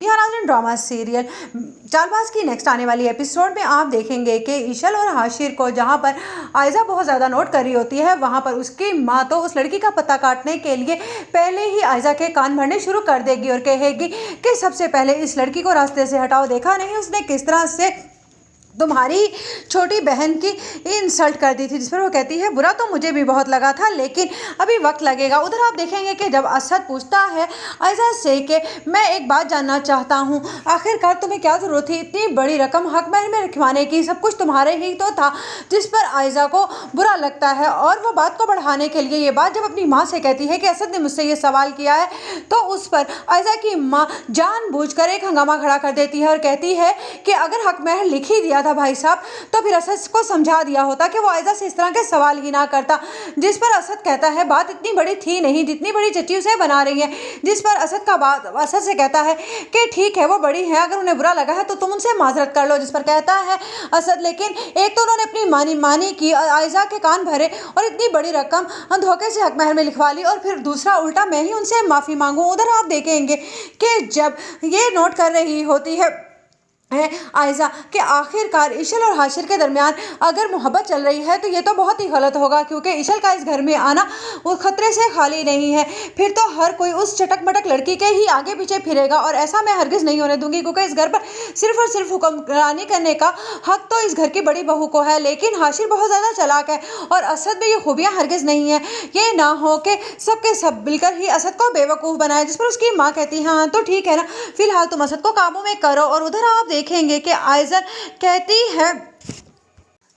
यहाँ नाज़रीन drama serial Chaalbaaz की नेक्स्ट आने वाली एपिसोड में आप देखेंगे कि इशल और हाशिर को जहाँ पर आयजा बहुत ज़्यादा नोट कर रही होती है, वहाँ पर उसकी माँ तो उस लड़की का पता काटने के लिए पहले ही आयजा के कान भरने शुरू कर देगी और कहेगी कि सबसे पहले इस लड़की को रास्ते से हटाओ। देखा नहीं उसने किस तरह से तुम्हारी छोटी बहन की इंसल्ट कर दी थी, जिस पर वो कहती है बुरा तो मुझे भी बहुत लगा था लेकिन अभी वक्त लगेगा। उधर आप देखेंगे कि जब असद पूछता है आयजा से कि मैं एक बात जानना चाहता हूँ, आखिरकार तुम्हें क्या ज़रूरत थी इतनी बड़ी रकम हक महल में रखवाने की, सब कुछ तुम्हारे ही तो था। जिस पर आयजा को बुरा लगता है और वो बात को बढ़ाने के लिए ये बात जब अपनी माँ से कहती है कि असद ने मुझसे ये सवाल किया है, तो उस पर आयजा की माँ जानबूझकर एक हंगामा खड़ा कर देती है और कहती है कि अगर हक महल लिख ही दिया था भाई साहब तो फिर असद को समझा दिया होता कि वो आयजा से इस तरह के सवाल ही ना करता। जिस पर असद कहता है बात इतनी बड़ी थी नहीं जितनी बड़ी चच्ची उसे बना रही है। जिस पर असद से कहता है कि ठीक है वो बड़ी है, अगर उन्हें बुरा लगा है तो तुम उनसे माजरत कर लो। जिस पर कहता है असद लेकिन एक तो उन्होंने अपनी मानी की आयजा के कान भरे और इतनी बड़ी रकम धोखे से हक महल में लिखवा ली और फिर दूसरा उल्टा मैं ही उनसे माफ़ी मांगूँ। उधर आप देखेंगे कि जब ये नोट कर रही होती है आयजा कि आखिरकार इशल और हाशिर के दरमियान अगर मोहब्बत चल रही है तो ये तो बहुत ही गलत होगा, क्योंकि इशल का इस घर में आना वो खतरे से खाली नहीं है। फिर तो हर कोई उस चटक मटक लड़की के ही आगे पीछे फिरेगा और ऐसा मैं हरगिज़ नहीं होने दूंगी, क्योंकि इस घर पर सिर्फ और सिर्फ हुक्मरानी करने का हक तो इस घर की बड़ी बहू को है। लेकिन हाशिर बहुत ज़्यादा चालाक है और असद में ये खूबियाँ हरगिज़ नहीं है। ये ना हो कि सबके सब मिलकर ही असद को बेवकूफ़ बनाए। जिस पर उसकी माँ कहती है हाँ तो ठीक है ना, फिलहाल तुम असद को काबू में करो। और उधर आप देखेंगे कि आयजा कहती है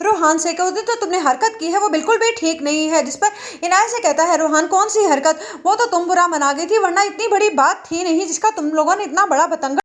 रोहान से कि उस दिन तो तुमने हरकत की है वो बिल्कुल भी ठीक नहीं है। जिस पर इनायत से कहता है रोहान कौन सी हरकत, वो तो तुम बुरा मना गई थी वरना इतनी बड़ी बात थी नहीं जिसका तुम लोगों ने इतना बड़ा बतंगा